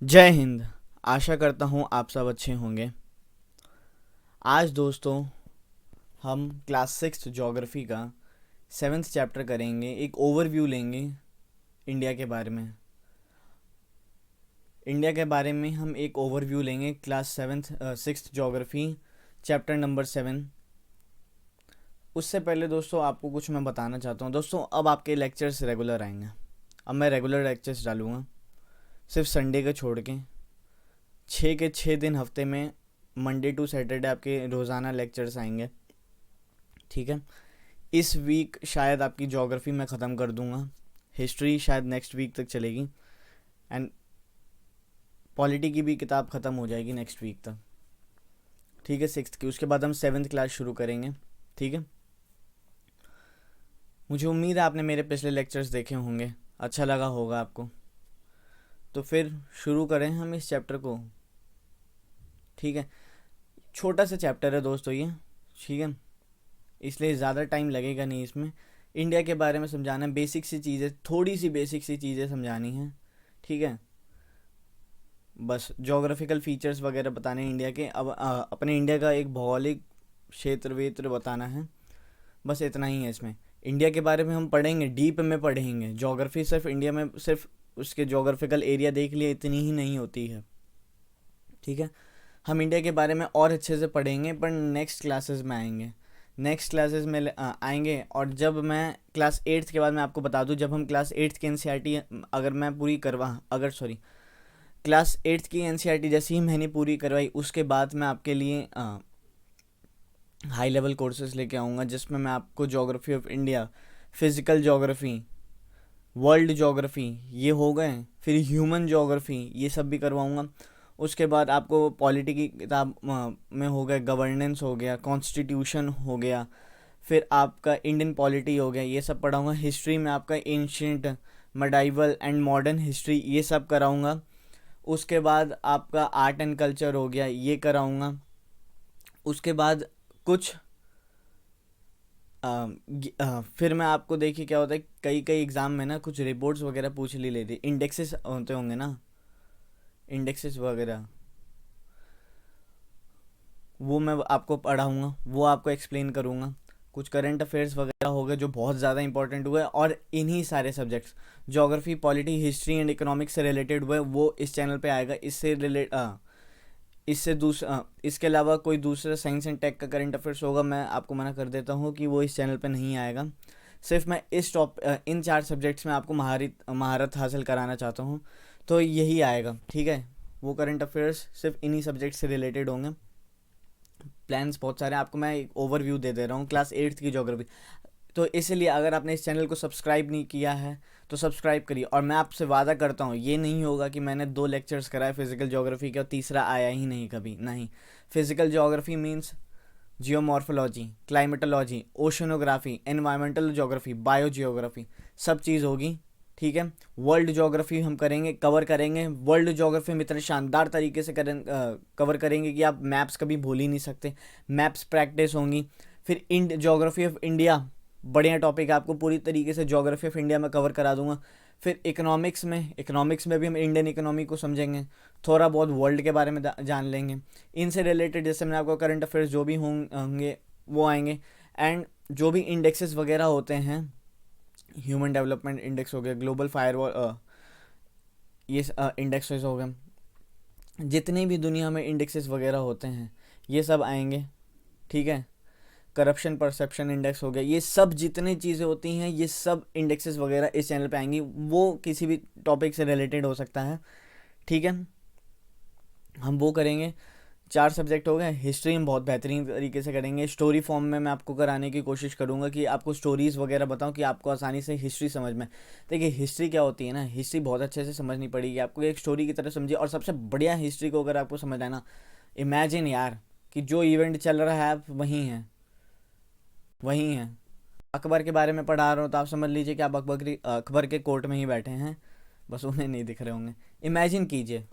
जय हिंद। आशा करता हूँ आप सब अच्छे होंगे। आज दोस्तों हम क्लास 6 ज्योग्राफी का 7th चैप्टर करेंगे। एक ओवरव्यू लेंगे इंडिया के बारे में। हम एक ओवरव्यू लेंगे class 6th geography chapter number 7। उससे पहले दोस्तों आपको कुछ मैं बताना चाहता हूँ। दोस्तों अब आपके लेक्चर्स रेगुलर आएंगे। अब मैं रेगुलर लेक्चर्स डालूँगा, सिर्फ संडे को छोड़ के। 6 दिन हफ्ते में मंडे टू सैटरडे आपके रोज़ाना लेक्चर्स आएंगे, ठीक है। इस वीक शायद आपकी ज्योग्राफी मैं ख़त्म कर दूंगा। हिस्ट्री शायद नेक्स्ट वीक तक चलेगी एंड पॉलिटी की भी किताब ख़त्म हो जाएगी नेक्स्ट वीक तक, ठीक है, 6th की। उसके बाद हम 7th क्लास शुरू करेंगे, ठीक है। मुझे उम्मीद है आपने मेरे पिछले लेक्चर्स देखे होंगे, अच्छा लगा होगा आपको। तो फिर शुरू करें हम इस चैप्टर को, ठीक है। छोटा सा चैप्टर है दोस्तों ये, ठीक है, इसलिए ज़्यादा टाइम लगेगा नहीं इसमें। इंडिया के बारे में समझाना है, बेसिक सी चीज़ें, थोड़ी सी बेसिक सी चीज़ें समझानी है, ठीक है। बस जोग्राफिकल फीचर्स वगैरह बताने हैं इंडिया के। अब अपने इंडिया का एक भौगोलिक क्षेत्र वेत्र बताना है, बस इतना ही है इसमें। इंडिया के बारे में हम पढ़ेंगे, डीप में पढ़ेंगे। जोग्राफी सिर्फ इंडिया में सिर्फ उसके जोग्राफिकल एरिया देख लिए इतनी ही नहीं होती है, ठीक है। हम इंडिया के बारे में और अच्छे से पढ़ेंगे, पर नेक्स्ट क्लासेस में आएंगे। आएंगे। और जब मैं क्लास 8th के बाद मैं आपको बता दूं, जब हम क्लास 8th की एनसीईआरटी अगर मैं पूरी करवा अगर सॉरी क्लास 8th की एनसीईआरटी जैसे ही मैंने पूरी करवाई, उसके बाद मैं आपके लिए हाई लेवल कोर्सेज लेके आऊँगा, जिसमें मैं आपको geography of India, physical geography, world geography ये हो गए, फिर ह्यूमन ज्योग्राफी ये सब भी करवाऊँगा। उसके बाद आपको पॉलिटी की किताब में हो गया, गवर्नेंस हो गया, कॉन्स्टिट्यूशन हो गया, फिर आपका इंडियन पॉलिटी हो गया, ये सब पढ़ाऊँगा। हिस्ट्री में आपका ancient, medieval and modern history ये सब कराऊँगा। उसके बाद आपका आर्ट एंड कल्चर हो गया, ये कराऊँगा। उसके बाद कुछ फिर मैं आपको देखिए क्या होता है, कई कई एग्ज़ाम में ना कुछ रिपोर्ट्स वगैरह पूछ ली लेती, इंडेक्सेस होते होंगे ना, इंडेक्सेस वगैरह, वो मैं आपको पढ़ाऊँगा, वो आपको एक्सप्लेन करूँगा। कुछ करंट अफेयर्स वगैरह हो गए जो बहुत ज़्यादा इंपॉर्टेंट हुए, और इन्हीं सारे subjects geography, polity, history and economics से रिलेटेड हुए वो इस चैनल पे आएगा। इसके अलावा कोई दूसरा साइंस एंड टेक का करंट अफेयर्स होगा, मैं आपको मना कर देता हूँ कि वो इस चैनल पे नहीं आएगा। सिर्फ मैं इन 4 सब्जेक्ट्स में आपको महारत हासिल कराना चाहता हूँ, तो यही आएगा, ठीक है। वो करंट अफेयर्स सिर्फ इन्हीं सब्जेक्ट से रिलेटेड होंगे। प्लान्स बहुत सारे हैं, आपको मैं एक ओवरव्यू दे दे रहा हूँ क्लास 8th की ज्योग्राफी। तो इसलिए अगर आपने इस चैनल को सब्सक्राइब नहीं किया है तो सब्सक्राइब करिए। और मैं आपसे वादा करता हूँ, ये नहीं होगा कि मैंने 2 लेक्चर्स कराए फिजिकल ज्योग्राफी के और तीसरा आया ही नहीं कभी, नहीं। Physical geography means geomorphology, climatology, oceanography, environmental geography, bio geography, सब चीज़ होगी, ठीक है। वर्ल्ड ज्योग्राफी हम कवर करेंगे। वर्ल्ड ज्योग्राफी में इतने शानदार तरीके से कवर करेंगे कि आप मैप्स कभी भूल ही नहीं सकते। मैप्स प्रैक्टिस होंगी। फिर ज्योग्राफी ऑफ इंडिया, बढ़िया टॉपिक है, आपको पूरी तरीके से ज्योग्राफी ऑफ इंडिया में कवर करा दूंगा। फिर इकोनॉमिक्स में भी हम इंडियन इकोनॉमी को समझेंगे, थोड़ा बहुत वर्ल्ड के बारे में जान लेंगे। इनसे रिलेटेड जैसे मैंने आपको करंट अफेयर्स जो भी होंगे वो आएंगे। एंड जो भी इंडेक्सेस वगैरह होते हैं, ह्यूमन डेवलपमेंट इंडेक्स हो गया, ग्लोबल फायरवॉल, ये इंडेक्सेस हो गए, जितने भी दुनिया में इंडेक्सेस वगैरह होते हैं ये सब आएंगे, ठीक है। करप्शन परसेप्शन इंडेक्स हो गया, ये सब जितनी चीज़ें होती हैं ये सब इंडेक्सेस वगैरह इस चैनल पे आएंगी। वो किसी भी टॉपिक से रिलेटेड हो सकता है, ठीक है, हम वो करेंगे। 4 सब्जेक्ट हो गए। हिस्ट्री हम बहुत बेहतरीन तरीके से करेंगे, स्टोरी फॉर्म में मैं आपको कराने की कोशिश करूँगा कि आपको स्टोरीज़ वगैरह बताऊँ कि आपको आसानी से हिस्ट्री समझ में। देखिए हिस्ट्री क्या होती है ना, हिस्ट्री बहुत अच्छे से समझनी पड़ेगी आपको, एक स्टोरी की तरह समझिए। और सबसे बढ़िया हिस्ट्री को अगर आपको समझना है ना, इमेजिन यार कि जो इवेंट चल रहा है आप वहीं हैं। अकबर के बारे में पढ़ा रहा हूँ तो आप समझ लीजिए कि आप अकबर के कोर्ट में ही बैठे हैं, बस उन्हें नहीं दिख रहे होंगे। इमेजिन कीजिए,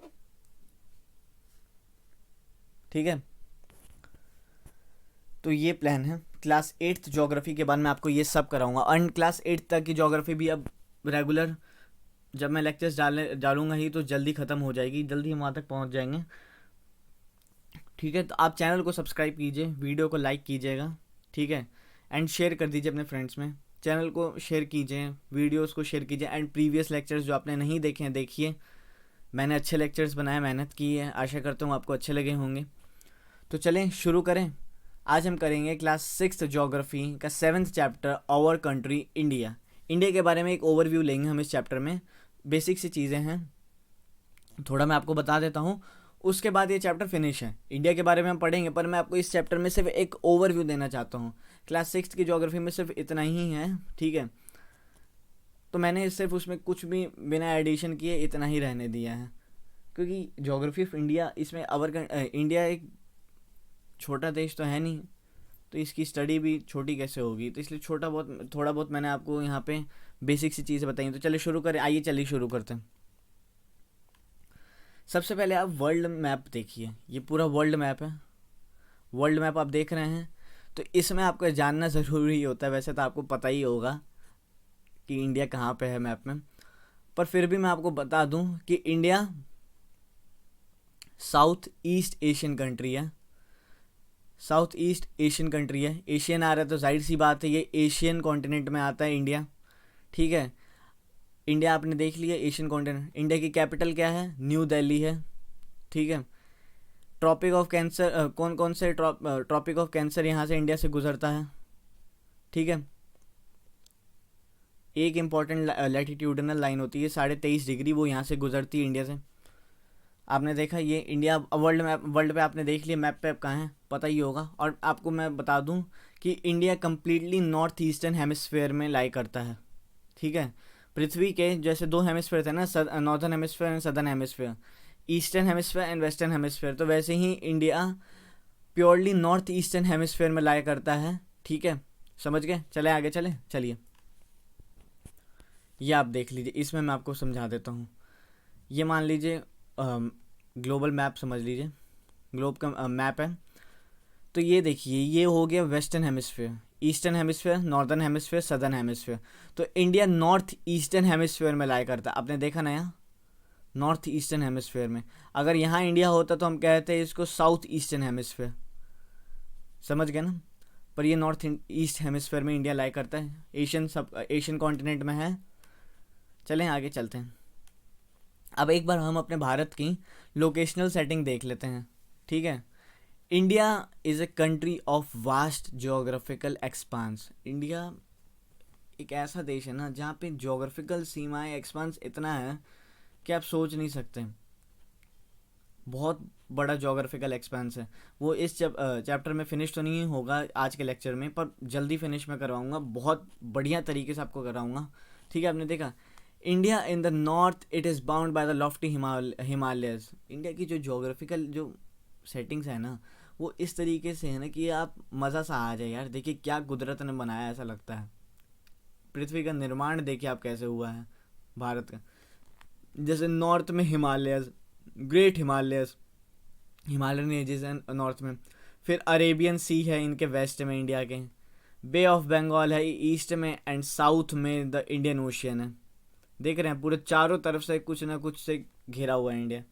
ठीक है। तो ये प्लान है। क्लास 8th ज्योग्राफी के बाद मैं आपको ये सब कराऊंगा। एंड क्लास 8th तक की ज्योग्राफी भी अब रेगुलर जब मैं लेक्चर्स डालूंगा ही तो जल्दी ख़त्म हो जाएगी, जल्दी हम वहाँ तक पहुँच जाएंगे। ठीक है, तो आप चैनल को सब्सक्राइब कीजिए, वीडियो को लाइक कीजिएगा, ठीक है, एंड शेयर कर दीजिए अपने फ्रेंड्स में। चैनल को शेयर कीजिए, वीडियोस को शेयर कीजिए, एंड प्रीवियस लेक्चर्स जो आपने नहीं देखे हैं देखिए। मैंने अच्छे लेक्चर्स बनाए, मेहनत की है, आशा करता हूँ आपको अच्छे लगे होंगे। तो चलें शुरू करें। आज हम करेंगे क्लास 6 ज्योग्राफी का 7th chapter, our country India. India के बारे में एक ओवरव्यू लेंगे हम इस चैप्टर में। बेसिक सी चीज़ें हैं, थोड़ा मैं आपको बता देता हूँ, उसके बाद ये चैप्टर फिनिश है। इंडिया के बारे में हम पढ़ेंगे, पर मैं आपको इस चैप्टर में सिर्फ एक ओवरव्यू देना चाहता हूँ। क्लास 6 की ज्योग्राफी में सिर्फ इतना ही है, ठीक है। तो मैंने सिर्फ उसमें कुछ भी बिना एडिशन किए इतना ही रहने दिया है, क्योंकि ज्योग्राफी ऑफ इंडिया, इसमें इंडिया एक छोटा देश तो है नहीं, तो इसकी स्टडी भी छोटी कैसे होगी, तो इसलिए थोड़ा बहुत मैंने आपको यहाँ पे बेसिक सी चीज़ें बताई। तो चलिए शुरू करें, आइए चलिए शुरू करते हैं। सबसे पहले आप वर्ल्ड मैप देखिए, ये पूरा वर्ल्ड मैप है। वर्ल्ड मैप आप देख रहे हैं, तो इसमें आपको जानना ज़रूरी होता है। वैसे तो आपको पता ही होगा कि इंडिया कहाँ पे है मैप में, पर फिर भी मैं आपको बता दूं कि India south east Asian country है। साउथ ईस्ट एशियन कंट्री है, एशियन आ रहा है तो जाहिर सी बात है ये एशियन कॉन्टिनेंट में आता है इंडिया, ठीक है। इंडिया आपने देख लिया, एशियन कॉन्टिनेंट। इंडिया की कैपिटल क्या है? न्यू दिल्ली है, ठीक है। ट्रॉपिक ऑफ कैंसर, कौन कौन से ट्रॉपिक ऑफ कैंसर यहाँ से इंडिया से गुजरता है, ठीक है। एक इम्पॉर्टेंट लैटिट्यूडनल लाइन होती है 23.5 डिग्री, वो यहाँ से गुजरती है इंडिया से। आपने देखा ये इंडिया वर्ल्ड पे आपने देख लिया, मैप पे कहाँ है पता ही होगा। और आपको मैं बता दूं कि India completely north eastern hemisphere में लाई करता है, ठीक है। पृथ्वी के जैसे 2 हेमिस्फेयर थे ना, northern hemisphere and southern hemisphere, eastern hemisphere and western hemisphere, तो वैसे ही India purely north eastern hemisphere में लाई करता है, ठीक है। समझ गए? चले आगे चलिए। ये आप देख लीजिए, इसमें मैं आपको समझा देता हूँ। ये मान लीजिए ग्लोबल मैप समझ लीजिए, ग्लोब का मैप है। तो ये देखिए, ये हो गया western hemisphere, eastern hemisphere, northern hemisphere, southern hemisphere. तो इंडिया नॉर्थ ईस्टर्न हेमिस्फेयर में लाया करता है। आपने देखा ना यहाँ नॉर्थ ईस्टर्न हेमिस्फेयर में। अगर यहाँ इंडिया होता तो हम कहते हैं इसको साउथ ईस्टर्न हेमिस्फेयर, समझ गए ना। पर ये नॉर्थ ईस्ट हेमिस्फेयर में इंडिया लाया करता है, एशियन कॉन्टिनेंट में है। चलें आगे चलते हैं। अब एक बार हम अपने भारत की लोकेशनल सेटिंग देख लेते हैं, ठीक है। India is a country of vast geographical expanse. India एक ऐसा देश है ना जहाँ पे जोग्राफिकल सीमाएं, एक्सपांस इतना है कि आप सोच नहीं सकते। बहुत बड़ा जोग्राफिकल एक्सपांस है वो। इस चैप्टर में फिनिश तो नहीं होगा आज के लेक्चर में, पर जल्दी फिनिश में करवाऊँगा, बहुत बढ़िया तरीके से आपको कराऊँगा, ठीक है। आपने देखा India in the north it is bound by the Lofty Himalayas. India की जो जोग्राफिकल जो सेटिंग्स है ना, वो इस तरीके से है ना कि आप मज़ा सा आ जाए यार। देखिए क्या कुदरत ने बनाया, ऐसा लगता है। पृथ्वी का निर्माण देखिए आप कैसे हुआ है भारत का। जैसे नॉर्थ में Himalayas, great Himalayas, Himalayan ranges है नॉर्थ में। फिर अरेबियन सी है इनके वेस्ट में इंडिया के। बे ऑफ बंगाल है ईस्ट में, एंड साउथ में द इंडियन ओशियन है। देख रहे हैं पूरे चारों तरफ से कुछ ना कुछ से घिरा हुआ है India.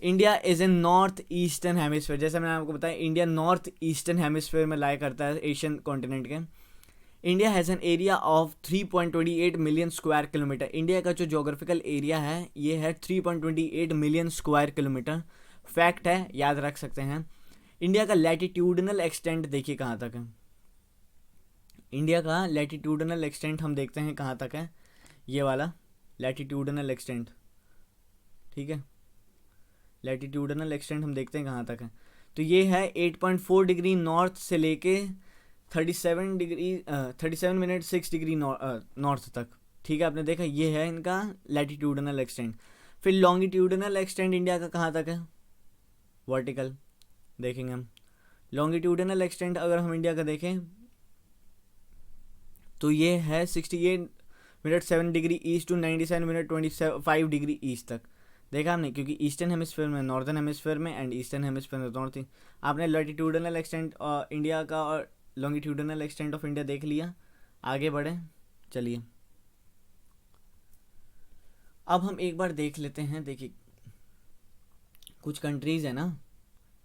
India is in north eastern hemisphere, जैसे मैंने आपको बताया इंडिया नॉर्थ ईस्टर्न हेमिस्फेयर में लाया करता है एशियन कॉन्टिनेंट के। India has an area of 3.28 million square kilometre. India का जो जोग्राफिकल एरिया है ये है 3.28 मिलियन स्क्वायर किलोमीटर। फैक्ट है, याद रख सकते हैं। इंडिया का लैटिट्यूडनल एक्सटेंट देखिए कहाँ तक है। इंडिया का लैटिट्यूडनल एक्सटेंट हम देखते हैं कहाँ तक है, ये वाला लैटिट्यूडनल एक्सटेंट, ठीक है। लैटिट्यूडनल एक्सटेंट हम देखते हैं कहाँ तक है, तो ये है 8.4 डिग्री नॉर्थ से लेके 37 मिनट 6 डिग्री नॉर्थ तक, ठीक है। आपने देखा ये है इनका लैटिट्यूडनल एक्सटेंट। फिर लॉन्गिट्यूडनल एक्सटेंट इंडिया का कहाँ तक है, वर्टिकल देखेंगे हम। लॉन्गिट्यूडनल एक्सटेंट अगर हम इंडिया का देखें तो ये है 68 minute 7 degree east to 97 minute 25 degree east तक। देखा आपने, क्योंकि ईस्टर्न हेमिस्फेयर में, नॉर्दर्न हेमिस्फेयर में एंड ईस्टर्न हेमिस्फेयर में नॉर्थ। आपने लैटिट्यूडनल एक्सटेंट इंडिया का और लॉन्गिट्यूडनल एक्सटेंट ऑफ इंडिया देख लिया। आगे बढ़े चलिए। अब हम एक बार देख लेते हैं, देखिए कुछ कंट्रीज़ है ना,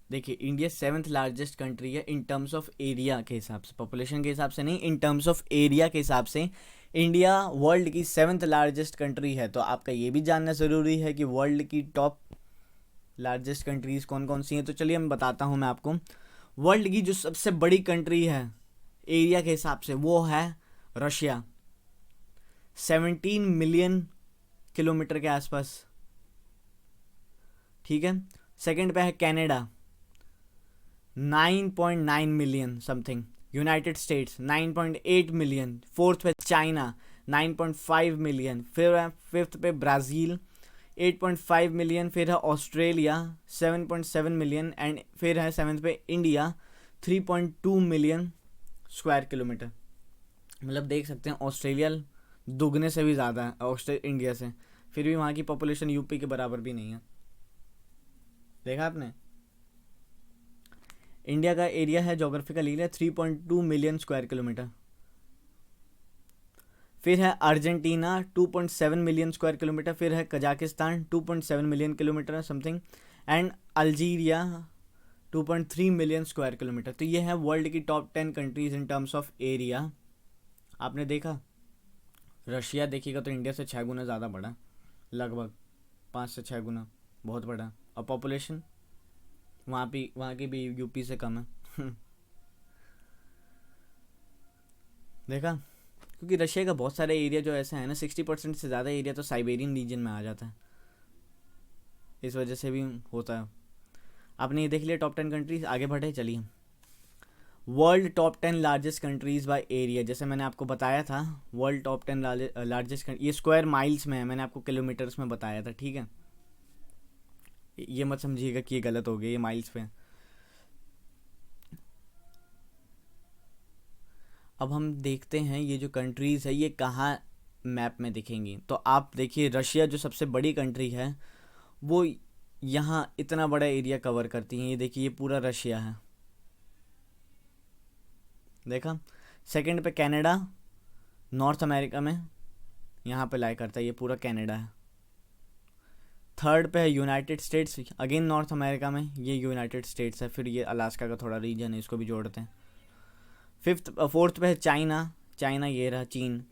देखिए इंडिया 7th लार्जेस्ट कंट्री है इन टर्म्स ऑफ एरिया के हिसाब से, पॉपुलेशन के हिसाब से नहीं, इन टर्म्स ऑफ एरिया के हिसाब से इंडिया वर्ल्ड की 7th लार्जेस्ट कंट्री है। तो आपका ये भी जानना ज़रूरी है कि वर्ल्ड की टॉप लार्जेस्ट कंट्रीज़ कौन कौन सी हैं। तो चलिए मैं बताता हूँ मैं आपको। वर्ल्ड की जो सबसे बड़ी कंट्री है एरिया के हिसाब से वो है रशिया, 17 मिलियन किलोमीटर के आसपास, ठीक है। सेकंड पे है Canada, 9.9 million something. United states 9.8 million. Fourth पे चाइना 9.5 मिलियन। फिर है फिफ्थ पे ब्राज़ील 8.5 मिलियन। फिर है ऑस्ट्रेलिया 7.7 मिलियन। एंड फिर है सेवन्थ पे इंडिया 3.2 मिलियन स्क्वायर किलोमीटर। मतलब देख सकते हैं ऑस्ट्रेलिया दुगने से भी ज़्यादा है इंडिया से, फिर भी वहाँ की पॉपुलेशन यूपी के बराबर भी नहीं है। देखा आपने, इंडिया का एरिया है geographical area 3.2 million square kilometre. फिर है अर्जेंटीना 2.7 मिलियन स्क्वायर किलोमीटर। फिर है Kazakhstan 2.7 million kilometre something. And Algeria 2.3 million square kilometre. तो ये है वर्ल्ड की top 10 countries in terms of area. आपने देखा रशिया देखिएगा तो इंडिया से 6 गुना ज़्यादा बड़ा, लगभग 5 से 6 गुना, बहुत बड़ा। और पॉपुलेशन वहाँ की भी यूपी से कम है। देखा, क्योंकि रशिया का बहुत सारे एरिया जो ऐसा है ना, 60% से ज़्यादा एरिया तो साइबेरियन रीजन में आ जाता है, इस वजह से भी होता है। आपने ये देख लिया टॉप 10 कंट्रीज। आगे बढ़े चलिए, world top 10 largest countries by area. जैसे मैंने आपको बताया था वर्ल्ड टॉप 10 लार्जेस्ट, ये स्क्वायर माइल्स में है, मैंने आपको किलोमीटर्स में बताया था, ठीक है। ये मत समझिएगा कि ये गलत हो गया, ये माइल्स पे। अब हम देखते हैं ये जो कंट्रीज़ है ये कहाँ मैप में दिखेंगी। तो आप देखिए रशिया जो सबसे बड़ी कंट्री है वो यहाँ इतना बड़ा एरिया कवर करती है। ये देखिए ये पूरा रशिया है, देखा। सेकंड पे कनाडा, नॉर्थ अमेरिका में यहाँ पे लाई करता है, ये पूरा कनाडा है। थर्ड पे है United states, again north America में, ये यूनाइटेड स्टेट्स है। फिर ये अलास्का का थोड़ा रीजन है, इसको भी जोड़ते हैं। फोर्थ पे है चाइना, चाइना ये रहा चीन,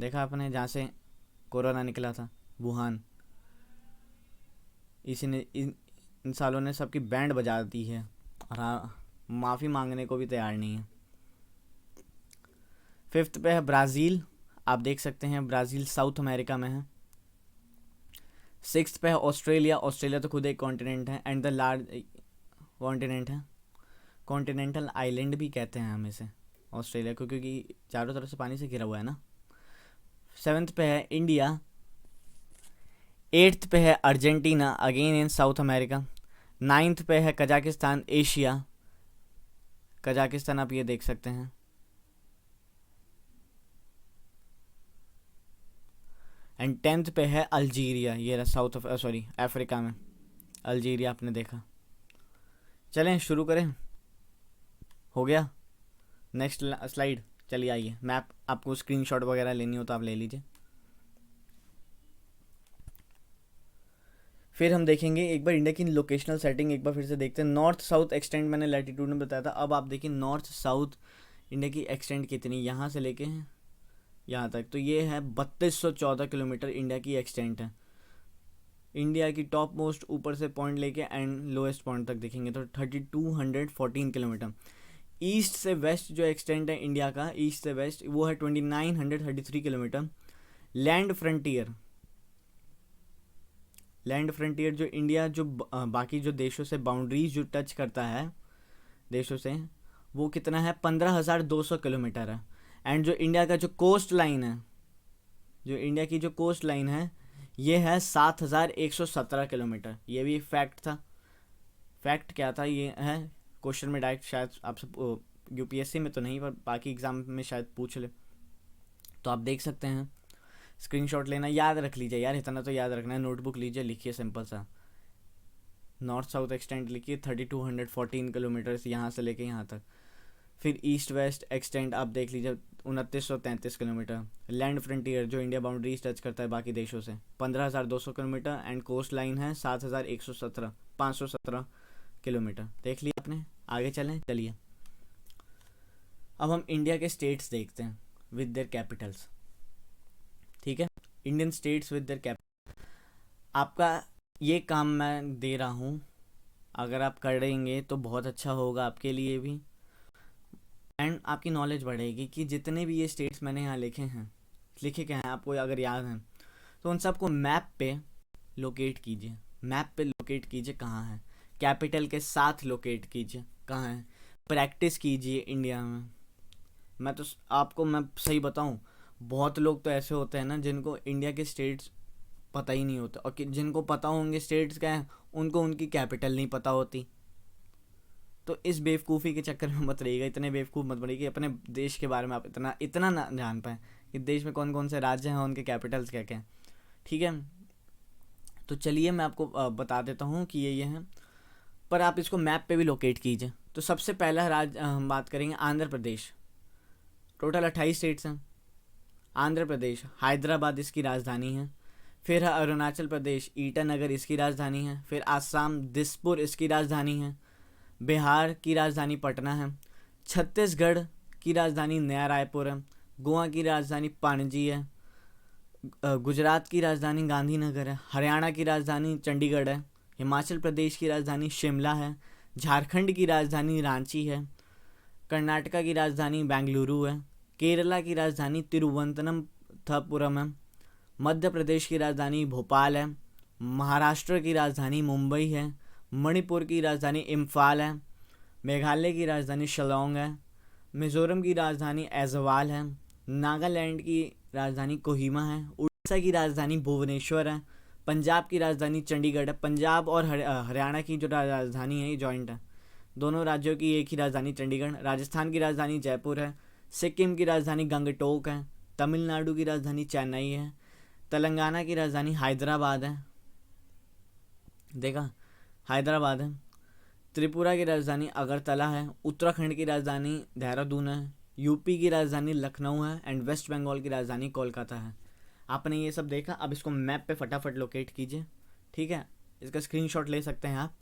देखा आपने, जहाँ से कोरोना निकला था, वुहान। इसी ने इन सालों ने सबकी बैंड बजा दी है और हाँ माफ़ी मांगने को भी तैयार नहीं है। फिफ्थ पे है ब्राज़ील, आप देख सकते हैं ब्राज़ील साउथ अमेरिका में है। सिक्स्थ पे है ऑस्ट्रेलिया, ऑस्ट्रेलिया तो खुद एक कॉन्टिनेंट है एंड द लार्ज कॉन्टिनेंट है, कॉन्टिनेंटल आइलैंड भी कहते हैं हम इसे ऑस्ट्रेलिया को, क्योंकि चारों तरफ से पानी से घिरा हुआ है ना। सेवन्थ पे है इंडिया। एट्थ पे है Argentina, again in south America. Ninth पे है कजाकिस्तान, एशिया, कजाकिस्तान आप ये देख सकते हैं। एंड टेंथ पे है अल्जीरिया, ये साउथ अफ्रीका में, अल्जीरिया आपने देखा। चलें शुरू करें, हो गया। नेक्स्ट स्लाइड, चलिए आइए। मैप आपको स्क्रीनशॉट वगैरह लेनी हो तो आप ले लीजिए। फिर हम देखेंगे एक बार इंडिया की लोकेशनल सेटिंग एक बार फिर से देखते हैं। नॉर्थ साउथ एक्सटेंड मैंने लैटिट्यूड में बताया था, अब आप देखिए नॉर्थ साउथ इंडिया की एक्सटेंड कितनी, यहाँ से लेके यहाँ तक, तो ये है 3214 किलोमीटर इंडिया की एक्सटेंट है। इंडिया की टॉप मोस्ट ऊपर से पॉइंट लेके एंड लोएस्ट पॉइंट तक देखेंगे तो 3214 किलोमीटर। ईस्ट से वेस्ट जो एक्सटेंट है इंडिया का, ईस्ट से वेस्ट, वो है 2933 kilometre. Land frontier, land frontier जो इंडिया जो बाकी जो देशों से बाउंड्रीज जो टच करता है देशों से, वो कितना है 15,200 किलोमीटर है। एंड जो इंडिया का जो कोस्ट लाइन है, जो इंडिया की जो कोस्ट लाइन है ये है 7,117 किलोमीटर। ये भी फैक्ट था। फैक्ट क्या था, ये है क्वेश्चन में डायरेक्ट शायद आपसे यूपीएससी में तो नहीं पर बाकी एग्जाम में शायद पूछ ले, तो आप देख सकते हैं। स्क्रीनशॉट लेना याद रख लीजिए यार, इतना तो याद रखना है। नोटबुक लीजिए, लिखिए सिंपल सा, नॉर्थ साउथ एक्सटेंट लिखिए 3214 किलोमीटर यहाँ से लेके यहाँ तक। फिर ईस्ट वेस्ट एक्सटेंट आप देख लीजिए 2933 किलोमीटर। लैंड फ्रंटियर जो इंडिया बाउंड्रीज टच करता है बाकी देशों से 15,200 किलोमीटर। एंड कोस्ट लाइन है 517 किलोमीटर। देख लिया आपने, आगे चलें। चलिए अब हम इंडिया के स्टेट्स देखते हैं विद देयर कैपिटल्स। ठीक है, Indian states with their capital. आपका ये काम मैं दे रहा हूँ, अगर आप करेंगे तो बहुत अच्छा होगा आपके लिए भी, एंड आपकी नॉलेज बढ़ेगी कि जितने भी ये स्टेट्स मैंने यहाँ लिखे क्या हैं आपको अगर याद हैं तो उन सबको मैप पे लोकेट कीजिए। मैप पे लोकेट कीजिए कहाँ है, कैपिटल के साथ लोकेट कीजिए कहाँ है, प्रैक्टिस कीजिए इंडिया में। मैं सही बताऊँ, बहुत लोग तो ऐसे होते हैं ना जिनको इंडिया के स्टेट्स पता ही नहीं होता, और जिनको पता होंगे स्टेट्स क्या हैं उनको उनकी कैपिटल नहीं पता होती। तो इस बेवकूफ़ी के चक्कर में मत रहिएगा, इतने बेवकूफ़ मत बनिए कि अपने देश के बारे में आप इतना ना जान पाएँ कि देश में कौन कौन से राज्य हैं, उनके कैपिटल्स क्या क्या हैं। ठीक है, तो चलिए मैं आपको बता देता हूँ कि ये हैं, पर आप इसको मैप पे भी लोकेट कीजिए। तो सबसे पहला राज्य हम बात करेंगे आंध्र प्रदेश। टोटल 28 स्टेट्स हैं। आंध्र प्रदेश, हैदराबाद इसकी राजधानी है। फिर है अरुणाचल प्रदेश, ईटानगर इसकी राजधानी है। फिर आसाम, दिसपुर इसकी राजधानी है। बिहार की राजधानी पटना है। छत्तीसगढ़ की राजधानी नया रायपुर है। गोवा की राजधानी पणजी है। गुजरात की राजधानी गांधीनगर है। हरियाणा की राजधानी चंडीगढ़ है। हिमाचल प्रदेश की राजधानी शिमला है। झारखंड की राजधानी रांची है। कर्नाटका की राजधानी बेंगलुरु है। केरला की राजधानी तिरुवनंतपुरम है। मध्य प्रदेश की राजधानी भोपाल है। महाराष्ट्र की राजधानी मुंबई है। मणिपुर की राजधानी इम्फाल है। मेघालय की राजधानी शिलोंग है। मिजोरम की राजधानी ऐजवाल है। नागालैंड की राजधानी कोहिमा है। उड़ीसा की राजधानी भुवनेश्वर है। पंजाब की राजधानी चंडीगढ़ है। पंजाब और हरियाणा की जो राजधानी है ये जॉइंट है, दोनों राज्यों की एक ही राजधानी चंडीगढ़। राजस्थान की राजधानी जयपुर है। सिक्किम की राजधानी गंगटोक है। तमिलनाडु की राजधानी चेन्नई है। तेलंगाना की राजधानी हैदराबाद है। देखा, हैदराबाद है। त्रिपुरा की राजधानी अगरतला है। उत्तराखंड की राजधानी देहरादून है। यूपी की राजधानी लखनऊ है। एंड वेस्ट बंगाल की राजधानी कोलकाता है। आपने ये सब देखा, अब इसको मैप पे फटाफट लोकेट कीजिए। ठीक है, इसका स्क्रीनशॉट ले सकते हैं आप।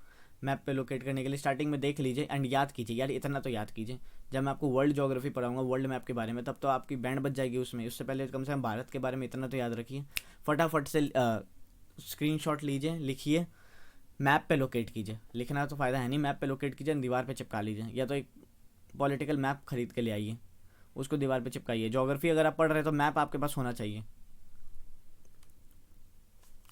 मैप पे लोकेट करने के लिए स्टार्टिंग में देख लीजिए एंड याद कीजिए, यार इतना तो याद कीजिए। जब मैं आपको वर्ल्ड ज्योग्राफी पढ़ाऊंगा वर्ल्ड मैप के बारे में तब तो आपकी बैंड बच जाएगी उसमें, उससे पहले कम से कम भारत के बारे में इतना तो याद रखिए। फटाफट से स्क्रीनशॉट लीजिए, लिखिए, मैप पे लोकेट कीजिए। लिखना तो फ़ायदा है नहीं, मैप पे लोकेट कीजिए, दीवार पे चिपका लीजिए, या तो एक पॉलिटिकल मैप खरीद के ले आइए, उसको दीवार पे चिपकाइए। ज्योग्राफी अगर आप पढ़ रहे हैं तो मैप आपके पास होना चाहिए।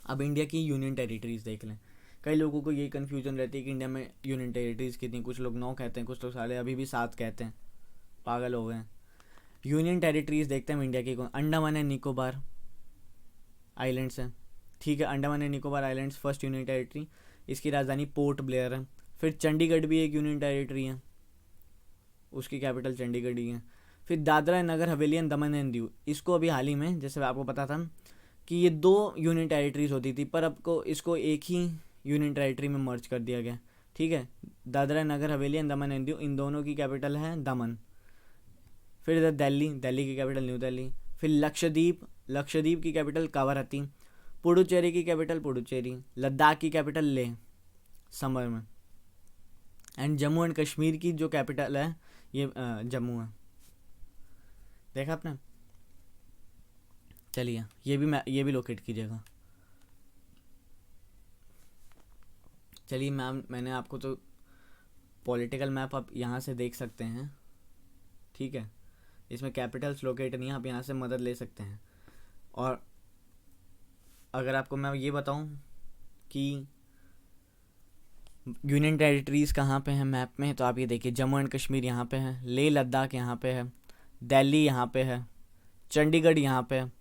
अब इंडिया की यूनियन टेरिटरीज़ देख लें। कई लोगों को यही कन्फ्यूजन रहती है कि इंडिया में यूनियन टेरिटरीज़ कितनी, कुछ लोग 9 कहते हैं, कुछ लोग साले अभी भी 7 कहते हैं, पागल हो गए हैं। यूनियन टेरिटरीज़ देखते हैं हम इंडिया की। अंडमान एंड निकोबार आइलैंड्स हैं। ठीक है, Andaman and Nicobar islands first union territory, इसकी राजधानी पोर्ट ब्लेयर है। फिर चंडीगढ़ भी एक यूनियन टेरिटरी है, उसकी कैपिटल चंडीगढ़ ही है। फिर Dadra Nagar Haveli and Daman and Diu, इसको अभी हाल ही में, जैसे आपको पता था कि ये 2 यूनियन टेरिटरीज होती थी, पर अब को इसको एक ही यूनियन टेरिटरी में मर्ज कर दिया गया। ठीक है, Dadra Nagar Haveli and Daman and Diu, इन दोनों की कैपिटल है दमन। फिर इधर दिल्ली की कैपिटल न्यू दिल्ली। फिर लक्षद्वीप की कैपिटल कावारत्ती। पुडुचेरी की कैपिटल पुडुचेरी। लद्दाख की कैपिटल लेह समर में। एंड जम्मू एंड कश्मीर की जो कैपिटल है ये जम्मू है। देखा आपने। चलिए ये भी लोकेट कीजिएगा। चलिए मैंने आपको तो पॉलिटिकल मैप आप यहाँ से देख सकते हैं। ठीक है, इसमें कैपिटल्स लोकेट नहीं है, आप यहाँ से मदद ले सकते हैं। और अगर आपको मैं ये बताऊं कि यूनियन टेरिटरीज़ कहाँ पे हैं मैप में, तो आप ये देखिए, जम्मू एंड कश्मीर यहाँ पे है, लेह लद्दाख यहाँ पे है, दिल्ली यहाँ पे है, चंडीगढ़ यहाँ पे है,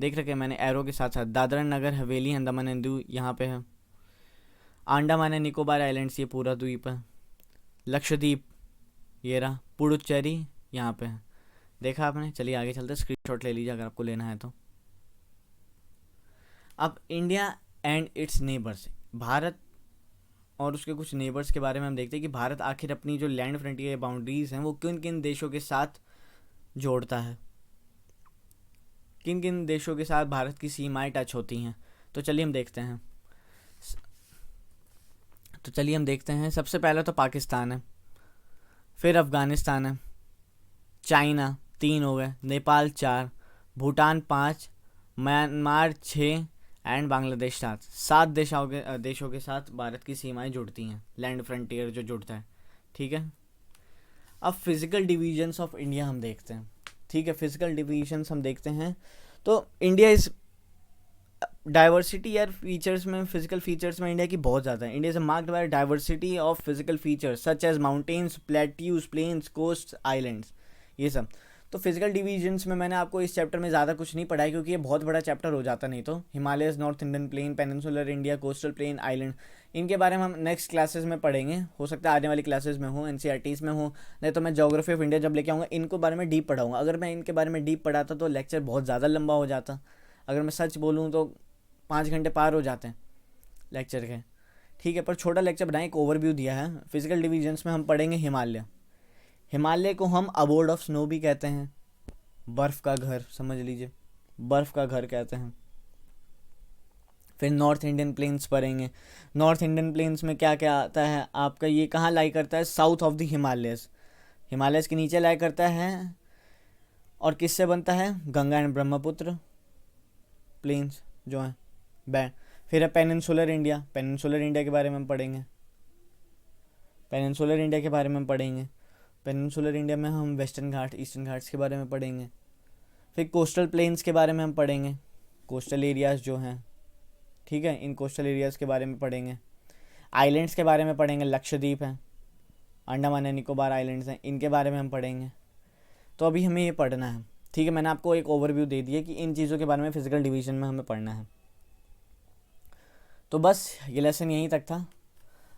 देख रखे मैंने एरो के साथ साथ। दादरा नगर हवेली अंडमान एंड दीव यहाँ पे है। अंडमान एंड निकोबार आइलैंड्स ये पूरा द्वीप है। लक्षद्वीप ये रहा। पुडुचेरी यहाँ पे है। देखा आपने। चलिए आगे चलते, स्क्रीनशॉट ले लीजिए अगर आपको लेना है तो। अब India and it's neighbours, Bharat और उसके कुछ नेबर्स के बारे में हम देखते हैं कि भारत आखिर अपनी जो लैंड फ्रंटियर बाउंड्रीज हैं वो किन किन देशों के साथ जोड़ता है। किन किन देशों के साथ भारत की सीमाएं टच होती हैं। तो चलिए हम देखते हैं। सबसे पहले तो पाकिस्तान है, फिर अफ़गानिस्तान है, चाइना 3 हो गए, नेपाल 4, भूटान 5, म्यांमार 6 एंड बांग्लादेश 7 देशों के साथ भारत की सीमाएं जुड़ती हैं, लैंड फ्रंटियर जो जुड़ता है। ठीक है, अब फिजिकल डिवीजन्स ऑफ इंडिया हम देखते हैं। ठीक है, फिजिकल डिवीजन्स हम देखते हैं। तो इंडिया इज़ डाइवर्सिटी यार, फीचर्स में, फिजिकल फीचर्स में इंडिया की बहुत ज़्यादा है। India is marked by diversity of physical features such as mountains, plateaus, plains, coast, islands, ये सब। तो फिजिकल डिवीजन्स में मैंने आपको इस चैप्टर में ज़्यादा कुछ नहीं पढ़ाया क्योंकि ये बहुत बड़ा चैप्टर हो जाता, नहीं तो Himalayas, north Indian plain, peninsular India, coastal plain, island, इनके बारे में हम नेक्स्ट क्लासेस में पढ़ेंगे। हो सकता है आने वाली क्लासेस में हो, एनसीईआरटीज़ में हो, नहीं तो मैं ज्योग्राफी ऑफ इंडिया जब लेके आऊँगा इनको बारे में डीप पढ़ाऊँगा। अगर मैं इनके बारे में डीप पढ़ाता तो लेक्चर बहुत ज़्यादा लंबा हो जाता। अगर मैं सच बोलूँ तो 5 घंटे पार हो जाते हैं लेक्चर के। ठीक है, पर छोटा लेक्चर बनाए, एक ओवरव्यू दिया है। फिजिकल डिवीजन्स में हम पढ़ेंगे हिमालय। हिमालय को हम अबोर्ड ऑफ स्नो भी कहते हैं, बर्फ़ का घर समझ लीजिए, बर्फ़ का घर कहते हैं। फिर नॉर्थ इंडियन प्लेन्स पढ़ेंगे। नॉर्थ इंडियन प्लेन्स में क्या क्या आता है आपका, ये कहाँ लाई करता है, south of the Himalayas, Himalayas के नीचे लाई करता है। और किससे बनता है, गंगा एंड ब्रह्मपुत्र प्लेन्स जो हैं बैंड। फिर है पेनिनसुलर इंडिया, पेनिनसुलर इंडिया के बारे में हम पढ़ेंगे। पेनिनसुलर इंडिया के बारे में पढ़ेंगे। पेनिनसुलर इंडिया में हम वेस्टर्न घाट, ईस्टर्न घाट्स के बारे में पढ़ेंगे। फिर कोस्टल प्लेन्स के बारे में हम पढ़ेंगे, कोस्टल एरियाज़ जो हैं। ठीक है, इन कोस्टल एरियाज़ के बारे में पढ़ेंगे। आइलैंड्स के बारे में पढ़ेंगे, लक्षद्वीप हैं, अंडमान एंड निकोबार आइलैंड्स हैं, इनके बारे में हम पढ़ेंगे। तो अभी हमें ये पढ़ना है। ठीक है, मैंने आपको एक ओवरव्यू दे दिया कि इन चीज़ों के बारे में फिजिकल डिवीजन में हमें पढ़ना है। तो बस ये लेसन यहीं तक था।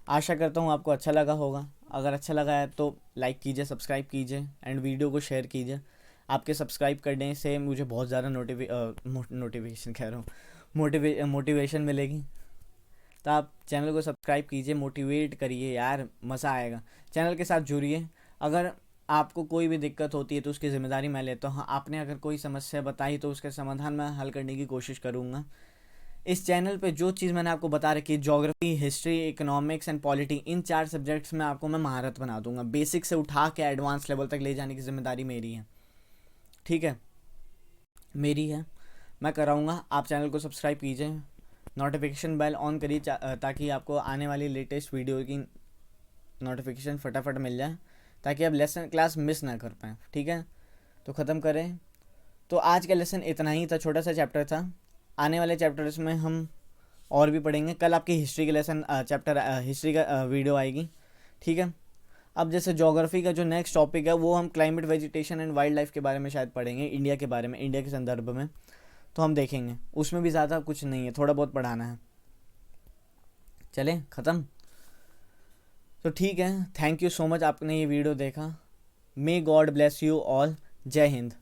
आशा करता हूँ आपको अच्छा लगा होगा। अगर अच्छा लगा है तो लाइक कीजिए, सब्सक्राइब कीजिए एंड वीडियो को शेयर कीजिए। आपके सब्सक्राइब करने से मुझे बहुत ज़्यादा नोटिफिकेशन कह रहा हूँ, मोटिवेशन मिलेगी। तो आप चैनल को सब्सक्राइब कीजिए, मोटिवेट करिए यार, मज़ा आएगा। चैनल के साथ जुड़िए। अगर आपको कोई भी दिक्कत होती है तो उसकी ज़िम्मेदारी मैं लेता हूँ। आपने अगर कोई समस्या बताई तो उसके समाधान मैं हल करने की कोशिश करूँगा। इस चैनल पे जो चीज़ मैंने आपको बता रखी है, geography, history, economics and polity, in 4 subjects में आपको मैं महारत बना दूंगा। बेसिक से उठा के एडवांस लेवल तक ले जाने की जिम्मेदारी मेरी है। ठीक है, मेरी है, मैं कराऊंगा। आप चैनल को सब्सक्राइब कीजिए, नोटिफिकेशन बेल ऑन करिए ताकि आपको आने वाली लेटेस्ट वीडियो की नोटिफिकेशन फटाफट मिल जाए, ताकि आप लेसन क्लास मिस ना कर पाएँ। ठीक है, तो ख़त्म करें। तो आज का लेसन इतना ही था, छोटा सा चैप्टर था। आने वाले चैप्टर्स में हम और भी पढ़ेंगे। कल आपकी हिस्ट्री के लेसन हिस्ट्री का वीडियो आएगी। ठीक है, अब जैसे ज्योग्राफी का जो नेक्स्ट टॉपिक है वो हम climate, vegetation and wild life के बारे में शायद पढ़ेंगे, इंडिया के बारे में, इंडिया के संदर्भ में। तो हम देखेंगे, उसमें भी ज़्यादा कुछ नहीं है, थोड़ा बहुत पढ़ाना है। चलें, ख़त्म। तो ठीक है, थैंक यू सो मच, आपने ये वीडियो देखा। May God bless you all. जय हिंद।